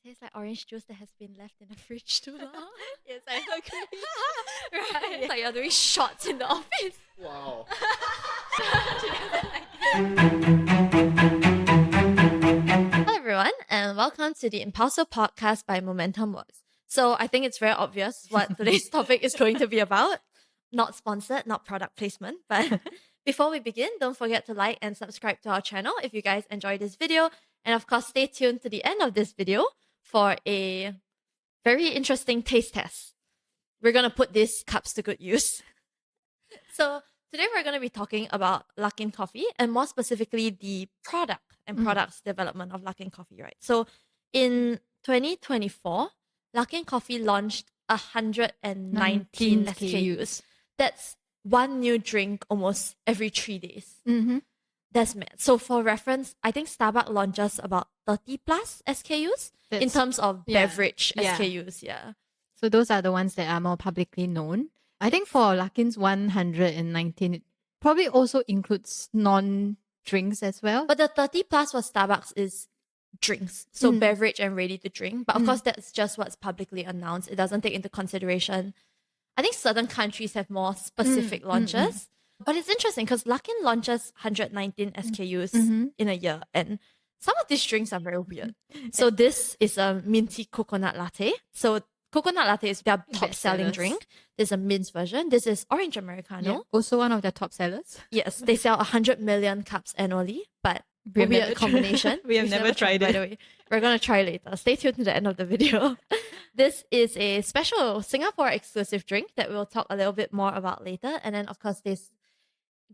tastes like orange juice that has been left in the fridge too long. Yes, I agree. Right? It's like you're doing shots in the office. Wow. Hello everyone, and welcome to the Impulso podcast by Momentum Works. So I think it's very obvious what today's topic is going to be about. Not sponsored, not product placement, but before we begin, don't forget to like and subscribe to our channel if you guys enjoyed this video. And of course, stay tuned to the end of this video for a very interesting taste test. We're going to put these cups to good use. So today we're going to be talking about Luckin Coffee, and more specifically the product and products development of Luckin Coffee, right? So in 2024, Luckin Coffee launched 119 SKUs. That's one new drink almost every 3 days. That's mad. So for reference, I think Starbucks launches about 30 plus SKUs in terms of beverage SKUs. Yeah. So those are the ones that are more publicly known. I think for Luckin's 119, it probably also includes non-drinks as well. But the 30 plus for Starbucks is drinks. So beverage and ready to drink. But of course, that's just what's publicly announced. It doesn't take into consideration. I think certain countries have more specific launches. But it's interesting because Luckin launches 119 SKUs in a year. And some of these drinks are very weird. So this is a minty coconut latte. So coconut latte is their top selling drink. There's a mint version. This is orange Americano. Yeah, also one of their top sellers. Yes, they sell 100 million cups annually, but weird combination. We have never tried it. By the way, we're going to try later. Stay tuned to the end of the video. This is a special Singapore exclusive drink that we'll talk a little bit more about later. And then, of course, this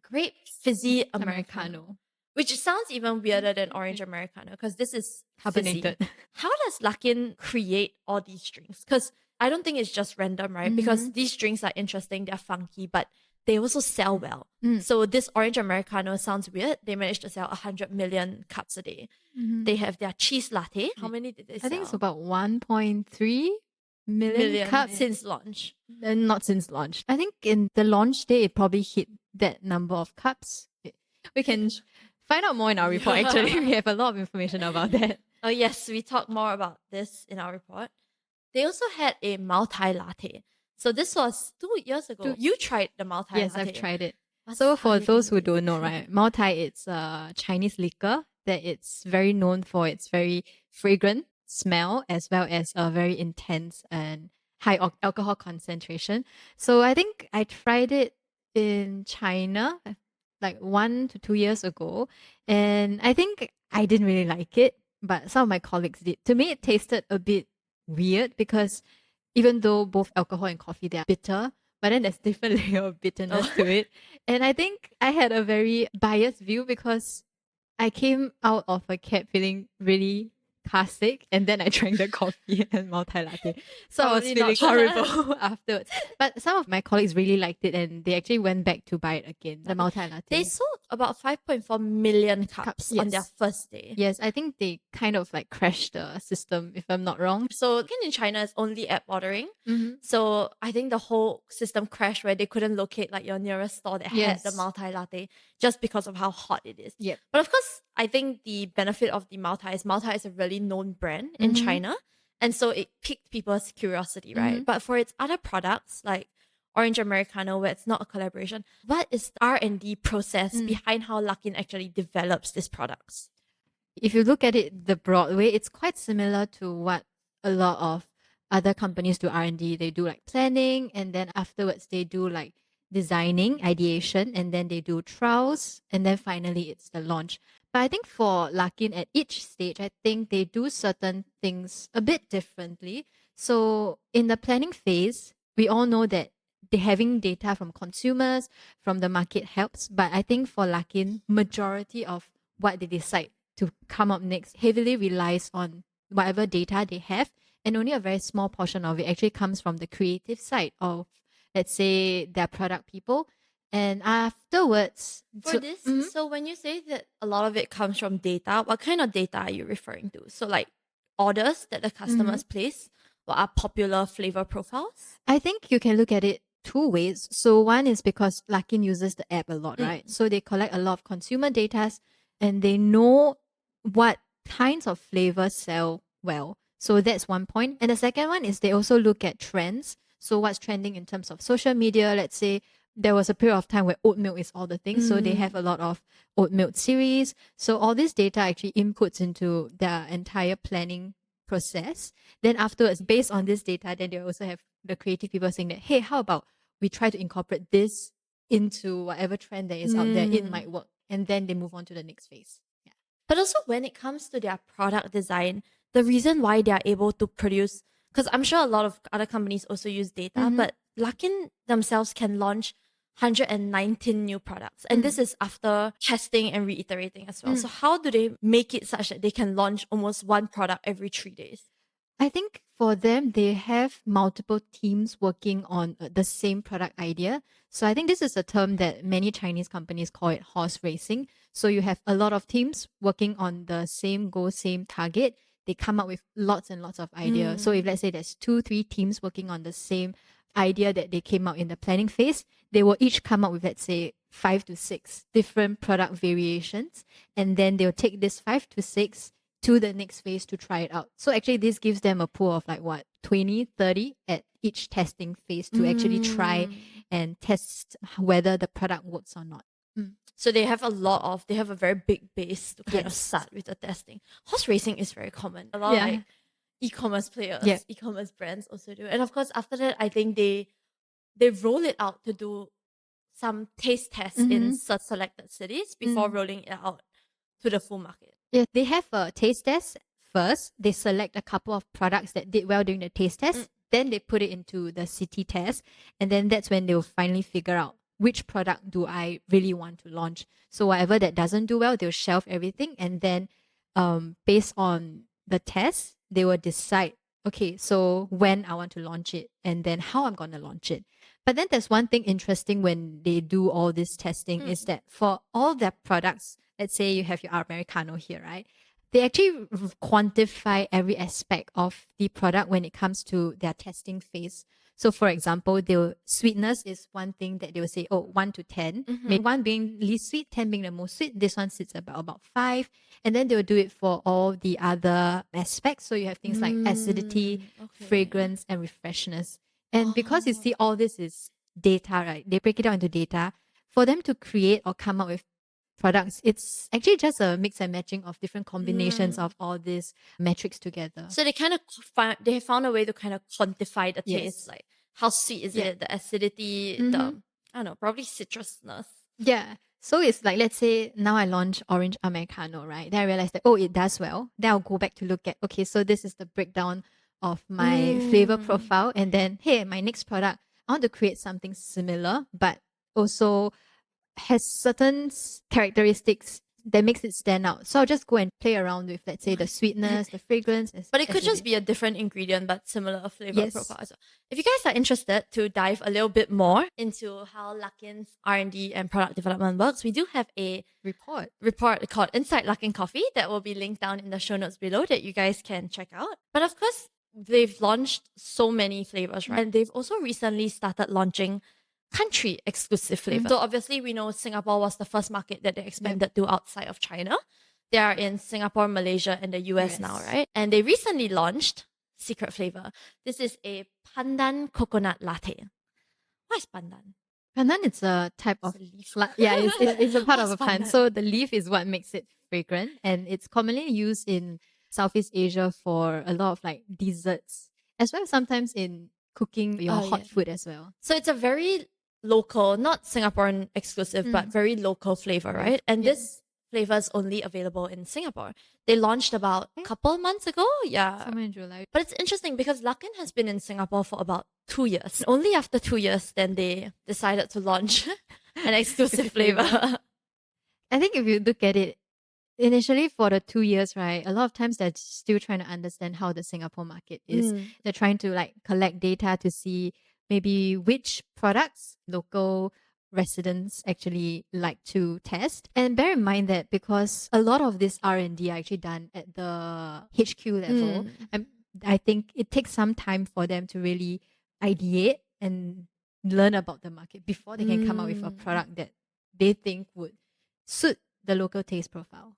grape fizzy Americano, which sounds even weirder than orange Americano because this is Carbonated. fizzy. How does Luckin create all these drinks? Because I don't think it's just random, right? Because these drinks are interesting, they're funky, but they also sell well. So this orange Americano sounds weird. They managed to sell 100 million cups a day. They have their cheese latte. How many did they sell? I think it's about 1.3 million cups since launch. Not since launch. I think in the launch day, it probably hit that number of cups. We can find out more in our report, actually. We have a lot of information about that. Oh, yes, we talk more about this in our report. They also had a Moutai latte. So this was 2 years ago. You tried the Moutai latte. Yes, I've tried it. So for those who don't know, right, Moutai, it's a Chinese liquor that it's very known for its very fragrant smell as well as a very intense and high alcohol concentration. So I think I tried it in China like 1 to 2 years ago, and I think I didn't really like it, but some of my colleagues did. To me, it tasted a bit weird because even though both alcohol and coffee, they are bitter, but then there's different layer of bitterness to it. And I think I had a very biased view because I came out of a cab feeling really car sick, and then I drank the coffee and Moutai latte. So I was feeling horrible afterwards. But some of my colleagues really liked it, and they actually went back to buy it again, the Moutai latte. They sold about 5.4 million cups on their first day. Yes, I think they kind of like crashed the system, if I'm not wrong. So again, in China, it's only app ordering. So I think the whole system crashed where they couldn't locate like your nearest store that had the Moutai latte just because of how hot it is. But of course, I think the benefit of the Moutai is a really known brand in China. And so it piqued people's curiosity, right? But for its other products, like Orange Americano, where it's not a collaboration, what is the R&D process behind how Luckin actually develops these products? If you look at it the broad way, it's quite similar to what a lot of other companies do R&D. They do like planning, and then afterwards they do like designing, ideation, and then they do trials, and then finally it's the launch. But I think for Luckin at each stage, I think they do certain things a bit differently. So in the planning phase, we all know that having data from consumers, from the market helps. But I think for Luckin, majority of what they decide to come up next heavily relies on whatever data they have. And only a very small portion of it actually comes from the creative side of, let's say, their product people. And afterwards... So when you say that a lot of it comes from data, what kind of data are you referring to? So like orders that the customers place? What are popular flavor profiles? I think you can look at it 2 ways. So one is because Luckin uses the app a lot, right? So they collect a lot of consumer data and they know what kinds of flavors sell well. So that's one point. And the second one is they also look at trends. So what's trending in terms of social media? Let's say there was a period of time where oat milk is all the thing. So they have a lot of oat milk series. So all this data actually inputs into their entire planning process. Then afterwards, based on this data, then they also have the creative people saying that, hey, how about we try to incorporate this into whatever trend that is out there? It might work. And then they move on to the next phase. Yeah. But also when it comes to their product design, the reason why they are able to produce, because I'm sure a lot of other companies also use data, but Luckin themselves can launch 119 new products. And this is after testing and reiterating as well. So how do they make it such that they can launch almost one product every 3 days? I think for them, they have multiple teams working on the same product idea. So I think this is a term that many Chinese companies call it horse racing. So you have a lot of teams working on the same goal, same target. They come up with lots and lots of ideas. So if let's say there's 2-3 teams working on the same idea that they came out in the planning phase, they will each come up with, let's say, 5 to 6 different product variations. And then they'll take this 5 to 6 to the next phase to try it out. So actually this gives them a pool of 20, 30 at each testing phase to actually try and test whether the product works or not. So they have a very big base to kind of start with the testing. Horse racing is very common. A lot of e-commerce players, e-commerce brands also do. And of course, after that, I think they roll it out to do some taste tests in selected cities before rolling it out to the full market. Yeah, they have a taste test first. They select a couple of products that did well during the taste test. Then they put it into the city test. And then that's when they'll finally figure out which product do I really want to launch. So whatever that doesn't do well, they'll shelve everything. And then based on the test, they will decide, okay, so when I want to launch it and then how I'm going to launch it. But then there's one thing interesting when they do all this testing is that for all their products, let's say you have your Americano here, right? They actually quantify every aspect of the product when it comes to their testing phase. So for example, sweetness is one thing that they will say, 1 to 10. Maybe 1 being least sweet, 10 being the most sweet. This one sits about 5. And then they will do it for all the other aspects. So you have things like acidity, fragrance, and refreshness. And because you see all this is data, right? They break it down into data. For them to create or come up with products, it's actually just a mix and matching of different combinations of all these metrics together. So they kind of they have found a way to kind of quantify the taste, like how sweet is it, the acidity, the, I don't know, probably citrusness. Yeah. So it's like, let's say now I launch orange Americano, right? Then I realize that, it does well. Then I'll go back to look at, okay, so this is the breakdown of my flavor profile. And then, hey, my next product, I want to create something similar, but also has certain characteristics that makes it stand out. So I'll just go and play around with, let's say, the sweetness, the fragrance. But it could just be a different ingredient, but similar flavor profile as well. If you guys are interested to dive a little bit more into how Luckin's R&D and product development works, we do have a report called Inside Luckin Coffee that will be linked down in the show notes below that you guys can check out. But of course, they've launched so many flavors, right? And they've also recently started launching country exclusive flavors. So obviously we know Singapore was the first market that they expanded to outside of China. They are in Singapore, Malaysia, and the US now, right? And they recently launched secret flavor. This is a pandan coconut latte. What is pandan? Pandan is a type of leaf. It's a part of a plant. So the leaf is what makes it fragrant, and it's commonly used in Southeast Asia for a lot of desserts, as well as sometimes in cooking your hot food as well. So it's a very local, not Singaporean exclusive, but very local flavor, right? And this flavor is only available in Singapore. They launched about a couple months ago. Somewhere in July. But it's interesting because Luckin has been in Singapore for about 2 years. Only after 2 years, then they decided to launch an exclusive flavor. I think if you look at it, initially for the 2 years, right, a lot of times they're still trying to understand how the Singapore market is. They're trying to collect data to see maybe which products local residents actually like to test. And bear in mind that because a lot of this R&D are actually done at the HQ level, I think it takes some time for them to really ideate and learn about the market before they can come up with a product that they think would suit the local taste profile.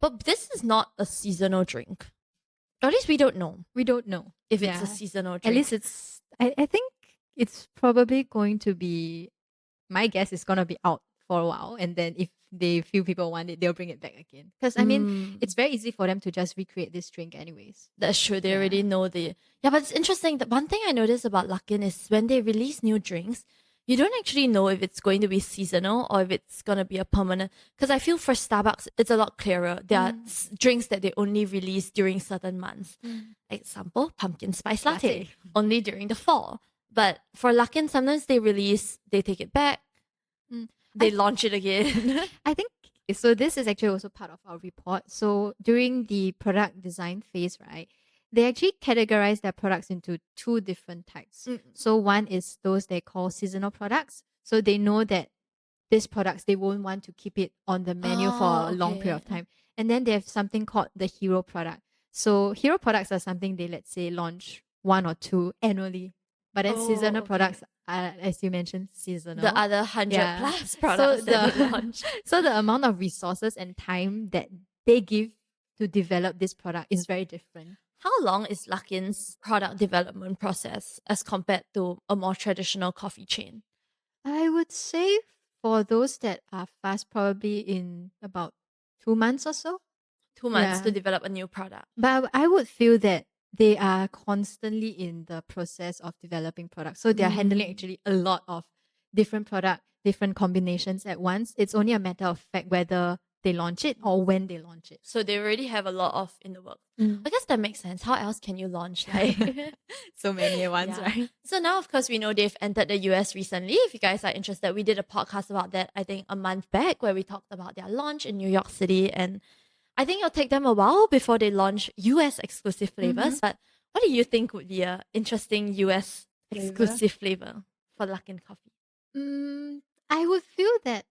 But this is not a seasonal drink. Or at least we don't know We don't know if it's a seasonal drink. At least it's. I think it's probably going to be. My guess is gonna be out for a while, and then if they feel people want it, they'll bring it back again. Because I mean, it's very easy for them to just recreate this drink, anyways. That's true. They already know the. Yeah, but it's interesting. That one thing I noticed about Luckin is when they release new drinks, you don't actually know if it's going to be seasonal or if it's going to be a permanent. Because I feel for Starbucks, it's a lot clearer. There are drinks that they only release during certain months. Example, pumpkin spice latte, only during the fall. But for Luckin, sometimes they take it back, they launch it again. I think so. This is actually also part of our report. So during the product design phase, right, they actually categorize their products into two different types. So one is those they call seasonal products. So they know that these products, they won't want to keep it on the menu for a long period of time. And then they have something called the hero product. So hero products are something they, let's say, launch 1 or 2 annually. But then seasonal products are, as you mentioned, seasonal. The other 100 plus products that they launch. So the amount of resources and time that they give to develop this product is very different. How long is Luckin's product development process as compared to a more traditional coffee chain? I would say for those that are fast, probably in about 2 months or so. 2 months to develop a new product. But I would feel that they are constantly in the process of developing products. So they are handling actually a lot of different product, different combinations at once. It's only a matter of fact whether they launch it or when they launch it. So they already have a lot of in the works. I guess that makes sense. How else can you launch so many at once, right? So now, of course, we know they've entered the US recently. If you guys are interested, we did a podcast about that, I think, a month back, where we talked about their launch in New York City. And I think it'll take them a while before they launch US exclusive flavors. But what do you think would be an interesting US exclusive flavor for Luckin Coffee? I would feel that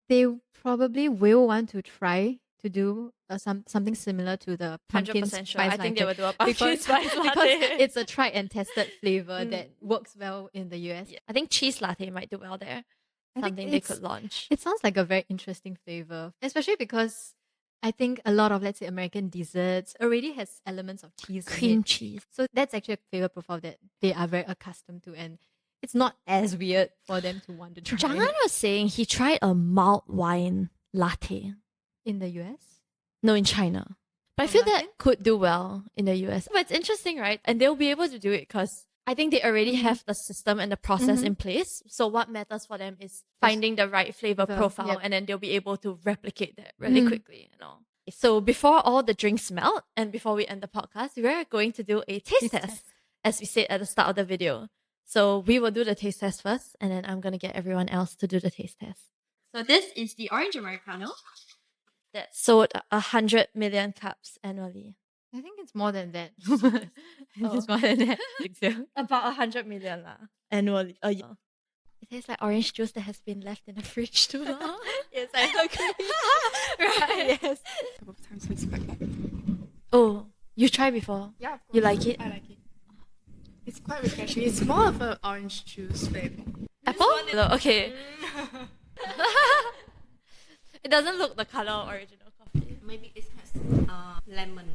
they probably will want to try to do something similar to the pumpkin 100% spice sure. I think they will do a pumpkin because, spice latte. because it's a tried and tested flavor that works well in the US. I think cheese latte might do well there. Something they could launch. It sounds like a very interesting flavor, especially because I think a lot of, let's say, American desserts already has elements of cheese. Cream cheese. So that's actually a flavor profile that they are very accustomed to, and it's not as weird for them to want to try. Jangan was saying he tried a malt wine latte. In the US? No, in China. But I feel that could do well in the US. But it's interesting, right? And they'll be able to do it because I think they already have the system and the process in place. So what matters for them is finding the right flavor profile, and then they'll be able to replicate that really quickly, you know. So before all the drinks melt and before we end the podcast, we're going to do a taste test, as we said at the start of the video. So we will do the taste test first, and then I'm going to get everyone else to do the taste test. So this is the orange Americano that sold 100 million cups annually. I think it's more than that. It's more than that. About 100 million annually a year. It tastes like orange juice that has been left in the fridge too long. Yes, I agree. Right, yes. A couple of times, so it's quite good. Oh, you tried before? Yeah, of course. You like it? I like it. It's quite refreshing. It's more of an orange juice flavor. Apple? No, okay. It doesn't look the color of original coffee. Maybe it has lemon.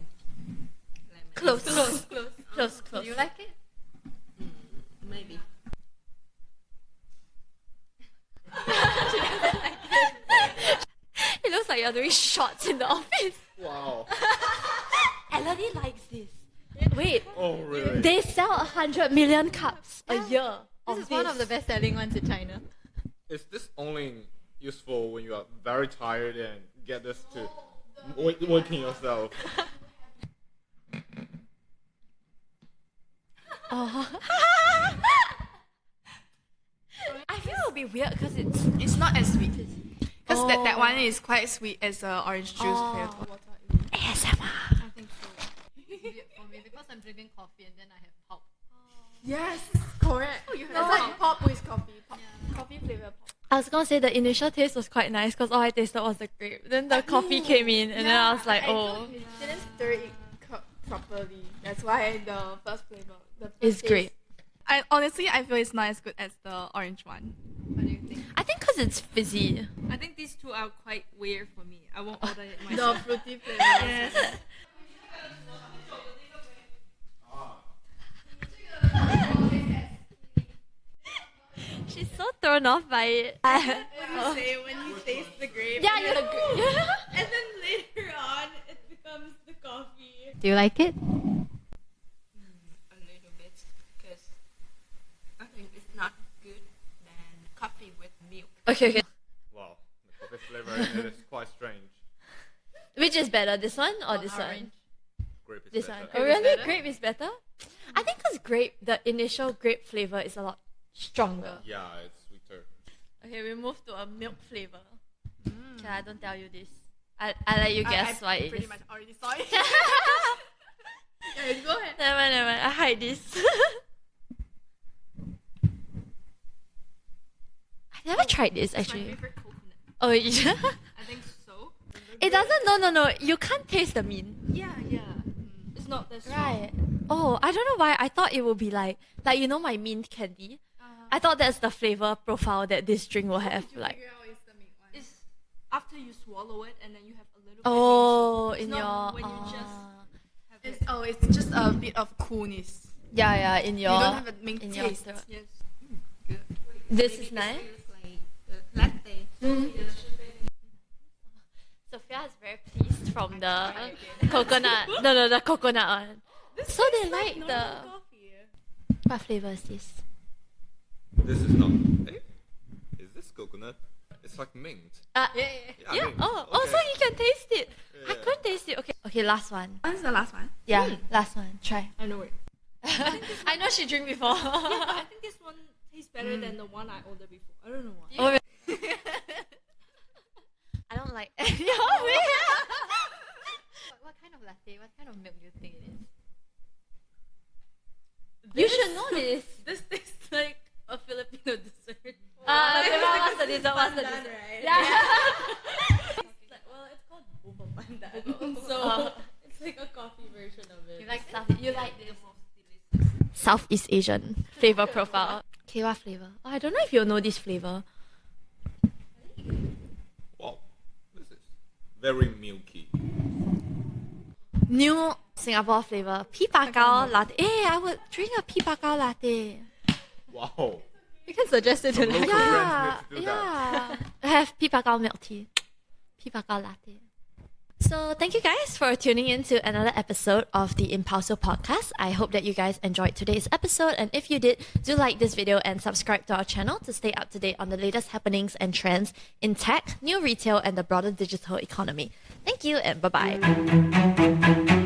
Close. Do you like it? Maybe. It looks like you're doing shots in the office. Wow. Elodie likes this. Wait, Oh, really? they sell 100 million cups a year. This is one of the best-selling ones in China. Is this only useful when you are very tired and get this to working yourself? Oh. I feel it'll be weird because it's It's not as sweet. Because that one is quite sweet as orange juice flavor. ASMR. I think so. For me, because I'm drinking coffee and then I have pulp. Yes, correct. Oh, you have like pop with coffee. Coffee flavor pop. I was gonna say the initial taste was quite nice because all I tasted was the grape. Then the coffee came in, and then I was like, oh, Didn't stir it properly. That's why the first flavor. it's great. Honestly, I feel it's not as good as the orange one. What do you think? I think because it's fizzy. I think these two are quite weird for me. I won't order it The myself. fruity flavor. Yes. thrown off by it. When you say when you taste the grape. Yeah, and you're then- the And then later on, it becomes the coffee. Do you like it? A little bit because I think it's not good than coffee with milk. Okay. Wow, the coffee flavor in it is quite strange. Which is better, this one or this one? Grape is This better. one. Oh, really? Grape is better? I think because grape, the initial grape flavor is a lot stronger. Yeah, it's sweeter. Okay, we move to a milk flavor. Okay, I don't tell you this. I let you guess why I it pretty is. much already saw it. Yeah, go ahead. Never mind. I hide this. I never tried this My actually. favorite coconut. Oh, yeah. I think so. It doesn't. No. You can't taste the mint. Yeah. It's not that strong. Right. Oh, I don't know why. I thought it would be like you know my mint candy. I thought that's the flavor profile that this drink will have. Did you Like, figure out it's the mint one? It's after you swallow it and then you have a little. oh, bit in minty. It's your not when you just have it. It's just a bit of coolness. yeah, in your You don't have a mint in your taste. throat. Yes. Good. This Maybe is it nice. feels like the latte. Sophia is very pleased from the coconut. No, the coconut one. So they like the. coffee. What flavor is this? This is not. Hey, is this coconut? It's like mint. Yeah. mint. Oh, Okay. so you can taste it. I Yeah. couldn't taste it. Okay, last one. What's the last one? Yeah, last one. Try. I know it. I know she drink before. Yeah, but I think this one tastes better than the one I ordered before. I don't know why. Oh, really? I don't like any of it. What kind of latte? What kind of milk do you think it is? You should know this. This tastes like a Filipino dessert. What's the dessert? What's the Pandan, dessert? right? Yeah. It's called boba pandan. So it's like a coffee version of it. You like this? Southeast Asian flavor profile. Okay, what flavor? Oh, I don't know if you'll know this flavor. Wow, this is very milky. New Singapore flavor. Pea Pacao latte. I would drink a pea Pacao latte. Wow. You can suggest it to Local like. brands need to do Yeah. I have pea Pacao milk tea. Pea Pacao latte. So thank you guys for tuning in to another episode of the Impulso podcast. I hope that you guys enjoyed today's episode, and if you did, do like this video and subscribe to our channel to stay up to date on the latest happenings and trends in tech, new retail, and the broader digital economy. Thank you and bye-bye.